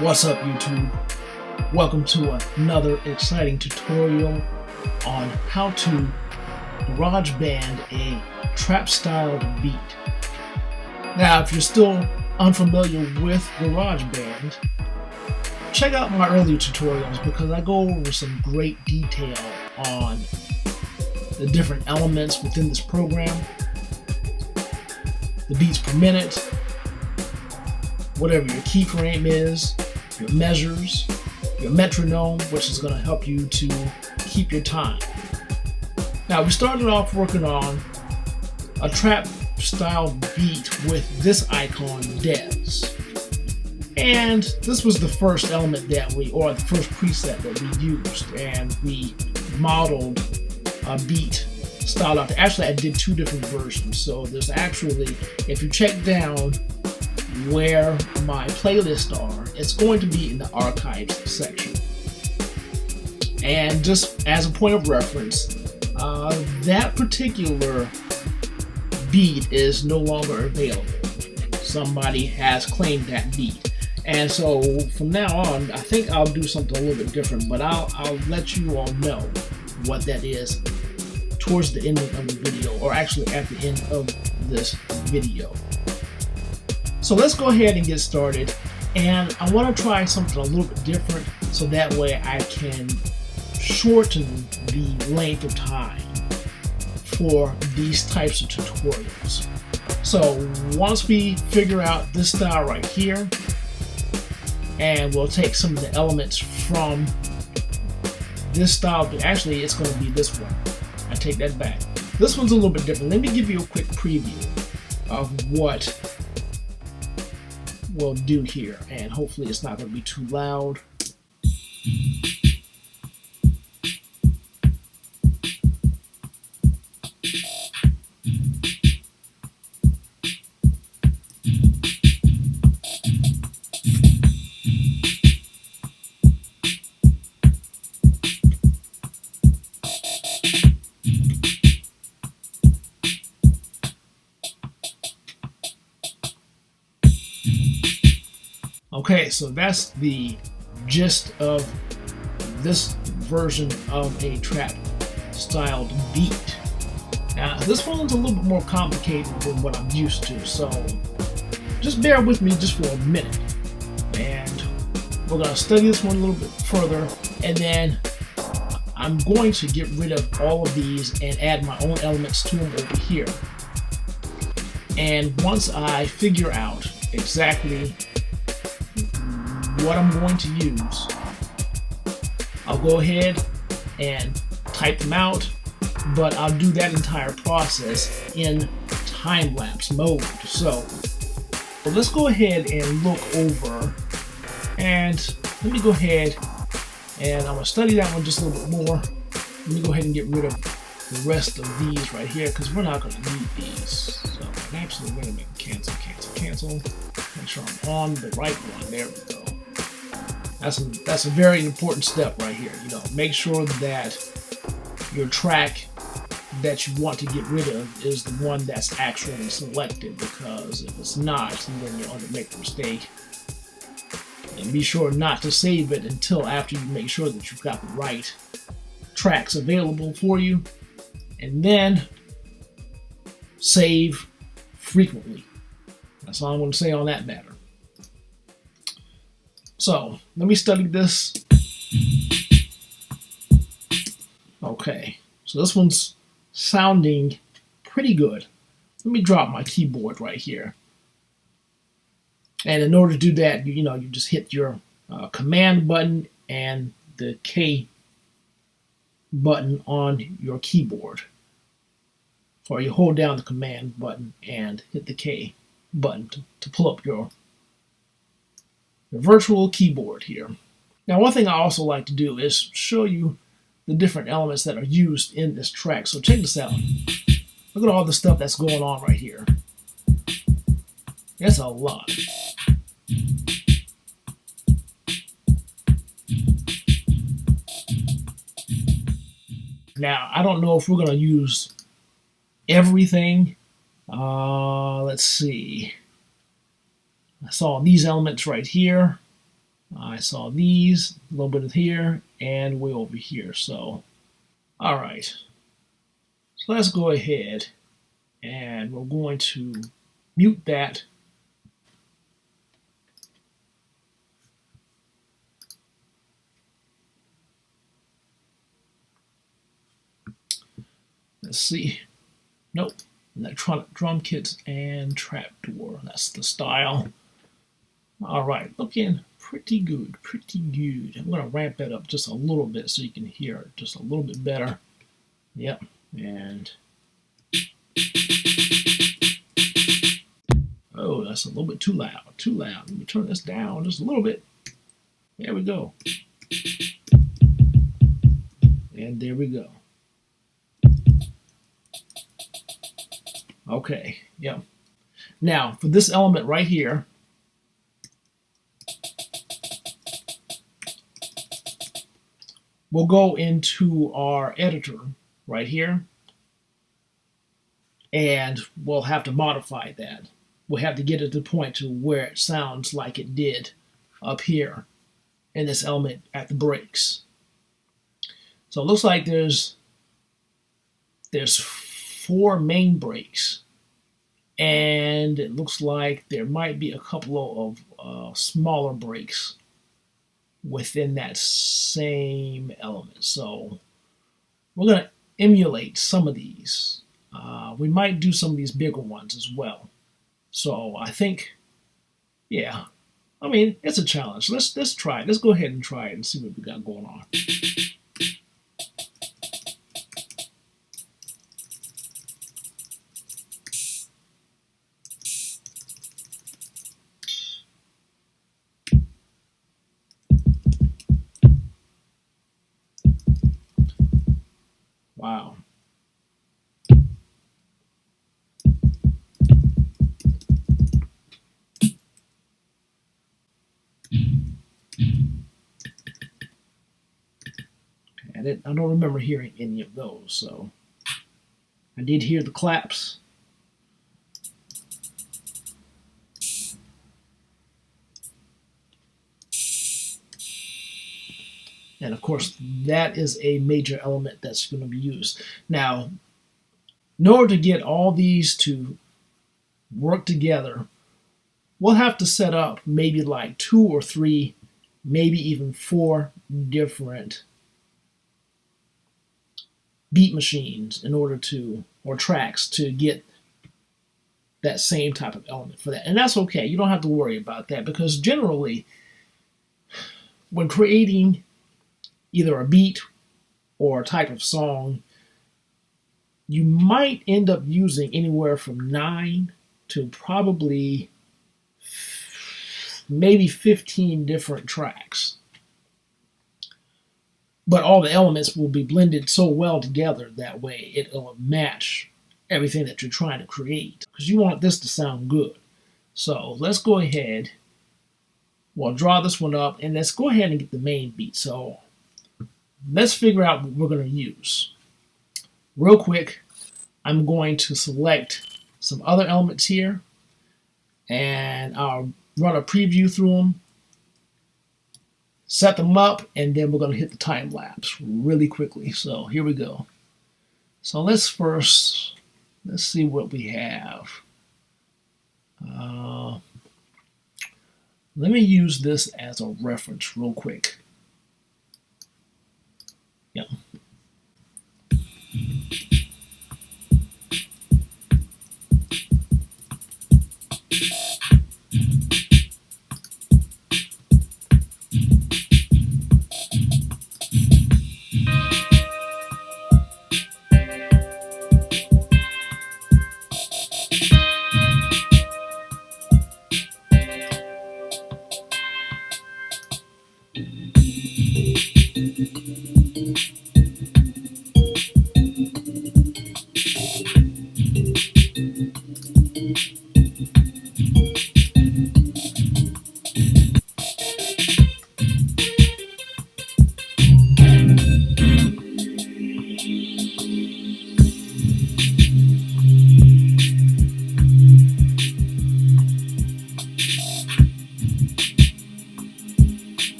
What's up, YouTube? Welcome to another exciting tutorial on how to GarageBand a trap-styled beat. Now, if you're still unfamiliar with GarageBand, check out my earlier tutorials because I go over some great detail on the different elements within this program, the beats per minute, whatever your keyframe is, your measures, your metronome, which is going to help you to keep your time. Now, we started off working on a trap style beat with this icon, Des. And this was the first element that or the first preset that we used, and we modeled a beat style out. Actually, I did two different versions. So there's actually, if you check down where my playlists are, it's going to be in the archives section. And just as a point of reference, that particular beat is no longer available. Somebody has claimed that beat. And so from now on, I think I'll do something a little bit different, but I'll let you all know what that is towards the end of the video, or actually at the end of this video. So let's go ahead and get started, and I want to try something a little bit different so that way I can shorten the length of time for these types of tutorials. So once we figure out this style right here, and we'll take some of the elements from this style, actually it's going to be this one. I take that back. This one's a little bit different. Let me give you a quick preview of what we'll do here, and hopefully it's not going to be too loud. Okay, so that's the gist of this version of a trap styled beat. Now, this one's a little bit more complicated than what I'm used to, so just bear with me just for a minute. And we're going to study this one a little bit further, and then I'm going to get rid of all of these and add my own elements to them over here. And once I figure out exactly what I'm going to use, I'll go ahead and type them out, but I'll do that entire process in time-lapse mode. So let's go ahead and look over, and let me go ahead and I'm going to study that one just a little bit more. Let me go ahead and get rid of the rest of these right here because we're not going to need these. So actually, wait a minute, cancel. Make sure I'm on the right one. There we go. That's a very important step right here. Make sure that your track that you want to get rid of is the one that's actually selected, because if it's not, then you're going to make a mistake. And be sure not to save it until after you make sure that you've got the right tracks available for you, and then save frequently. That's all I'm going to say on that matter. So let me study this. Okay, so this one's sounding pretty good. Let me drop my keyboard right here. And in order to do that, you just hit your command button and the K button on your keyboard. Or you hold down the command button and hit the K button to pull up your virtual keyboard here. Now, one thing I also like to do is show you the different elements that are used in this track. So check this out. Look at all the stuff that's going on right here. That's a lot. Now, I don't know if we're going to use everything. Let's see. I saw these elements right here. I saw these, a little bit of here, and way over here. So, all right. So let's go ahead and we're going to mute that. Let's see. Nope. Electronic drum kits and trapdoor. That's the style. All right, looking pretty good, pretty good. I'm gonna ramp that up just a little bit so you can hear it just a little bit better. Yep, and oh, that's a little bit too loud, too loud. Let me turn this down just a little bit. There we go. And there we go. Okay, yep. Now, for this element right here, we'll go into our editor right here, and we'll have to modify that. We'll have to get it to the point to where it sounds like it did up here in this element at the breaks. So it looks like there's 4 main breaks, and it looks like there might be a couple of smaller breaks within that same element. So we're going to emulate some of these. We might do some of these bigger ones as well. So I think, yeah, I mean, it's a challenge. Let's try it. Let's go ahead and try it and see what we got going on. Wow. I don't remember hearing any of those, so I did hear the claps. And of course, that is a major element that's going to be used. Now, in order to get all these to work together, we'll have to set up maybe like 2 or 3, maybe even 4 different beat machines in order to, or tracks to get that same type of element for that. And that's okay. You don't have to worry about that, because generally, when creating either a beat or a type of song, you might end up using anywhere from 9 to probably maybe 15 different tracks. But all the elements will be blended so well together that way it'll match everything that you're trying to create, because you want this to sound good. So let's go ahead, we'll draw this one up, and let's go ahead and get the main beat. So let's figure out what we're going to use. Real quick, I'm going to select some other elements here, and I'll run a preview through them, set them up, and then we're going to hit the time lapse really quickly. So here we go. So let's see what we have. Let me use this as a reference real quick. Yeah.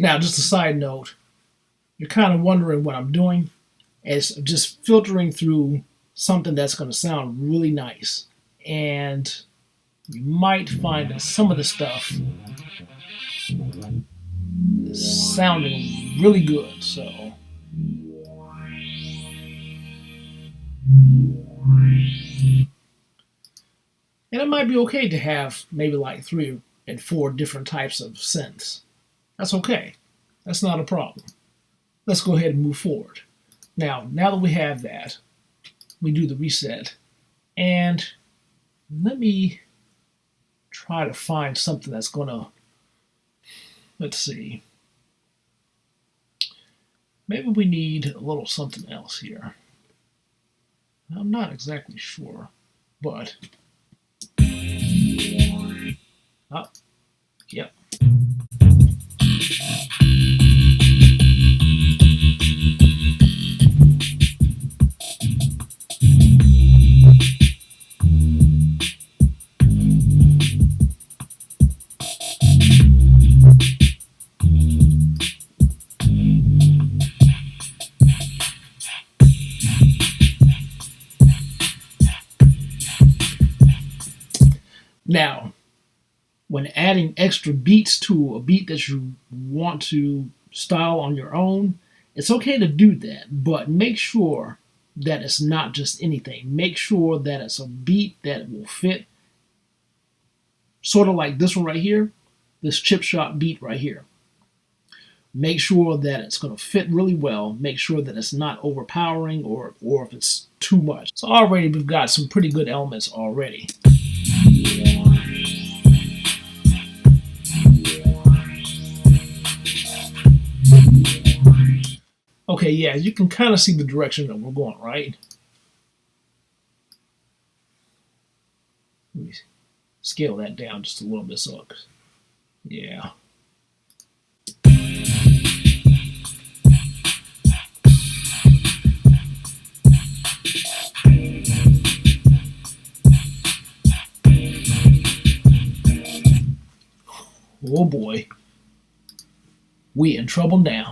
Now, just a side note, you're kind of wondering what I'm doing. It's just filtering through something that's going to sound really nice. And you might find that some of the stuff is sounding really good. So, and it might be okay to have maybe like 3 and 4 different types of synths. That's okay. That's not a problem. Let's go ahead and move forward. Now that we have that, we do the reset. And let me try to find something that's going to, let's see. Maybe we need a little something else here. I'm not exactly sure, but oh, yep. Now, when adding extra beats to a beat that you want to style on your own, it's okay to do that, but make sure that it's not just anything. Make sure that it's a beat that will fit, sort of like this one right here, this chip shot beat right here. Make sure that it's going to fit really well. Make sure that it's not overpowering or if it's too much. So already we've got some pretty good elements already. Okay, yeah, you can kind of see the direction that we're going, right? Let me scale that down just a little bit so, yeah. Oh boy, we in trouble now.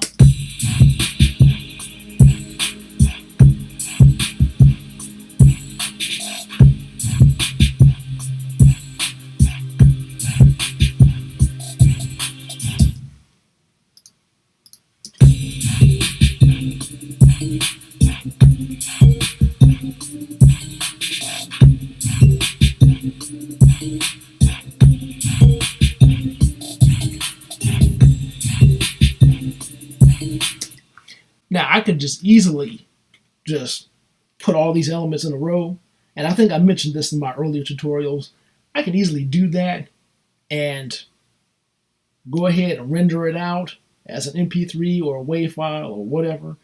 Now I could just easily just put all these elements in a row, and I think I mentioned this in my earlier tutorials. I could easily do that and go ahead and render it out as an MP3 or a WAV file or whatever,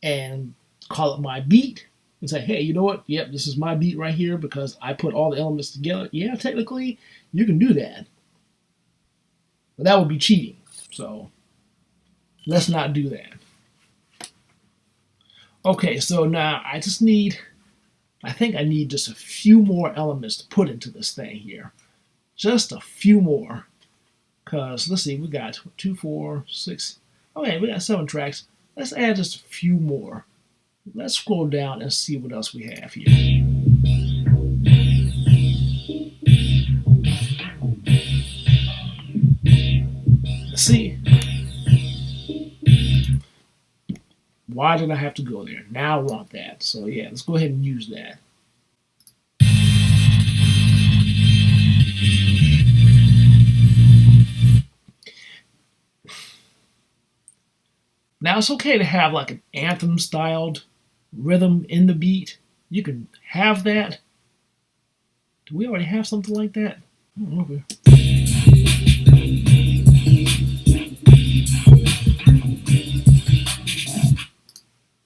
and call it my beat and say, hey, you know what? Yep, this is my beat right here because I put all the elements together. Yeah, technically you can do that, but that would be cheating. So let's not do that. Okay, so now I think I need just a few more elements to put into this thing here. Just a few more. Because, let's see, we got 2, 4, 6. Okay, we got 7 tracks. Let's add just a few more. Let's scroll down and see what else we have here. Let's see. Why did I have to go there? Now I want that. So yeah, let's go ahead and use that. Now it's okay to have like an anthem styled rhythm in the beat. You can have that. Do we already have something like that? Okay.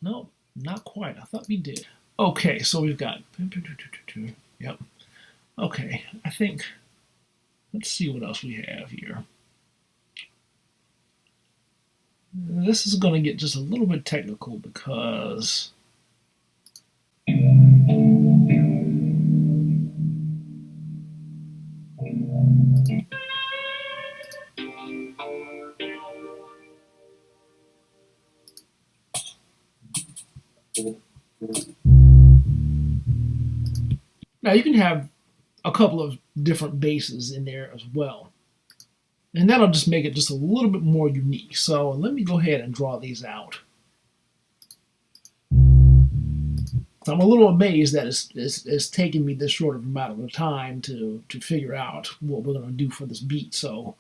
No, not quite. I thought we did. Okay, so we've got. Yep. Okay, I think. Let's see what else we have here. This is going to get just a little bit technical because. Now you can have a couple of different basses in there as well. And that'll just make it just a little bit more unique. So let me go ahead and draw these out. So I'm a little amazed that it's taken me this short of amount of time to figure out what we're going to do for this beat. So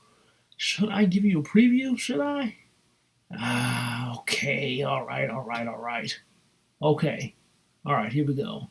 should I give you a preview? Should I? Okay. All right. Okay. All right, here we go.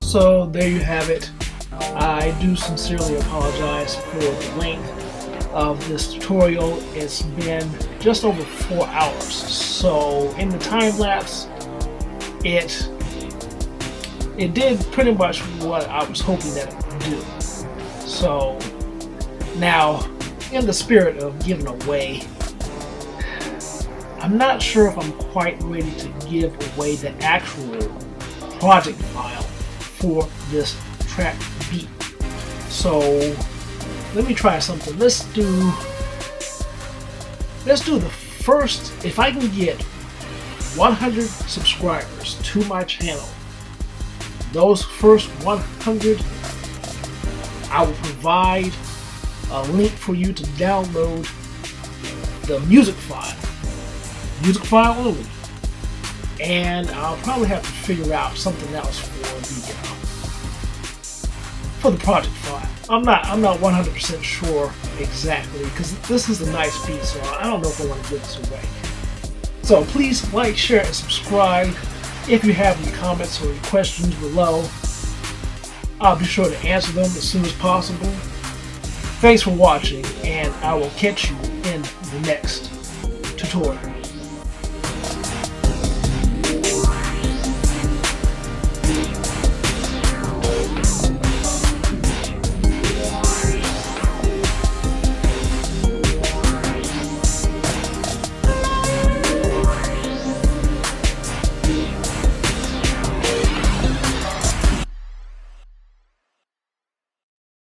So there you have it. I do sincerely apologize for the length of this tutorial. It's been just over 4 hours. So in the time lapse, it did pretty much what I was hoping that it would do. So now, in the spirit of giving away, I'm not sure if I'm quite ready to give away the actual project file for this track beat. So let me try something. Let's do the first, if I can get 100 subscribers to my channel, those first 100, I will provide a link for you to download the music file only. And I'll probably have to figure out something else for the project file. I'm not 100% sure exactly, because this is a nice beat, so I don't know if I want to give this away. So please like, share, and subscribe. If you have any comments or any questions below, I'll be sure to answer them as soon as possible. Thanks for watching, and I will catch you in the next tutorial.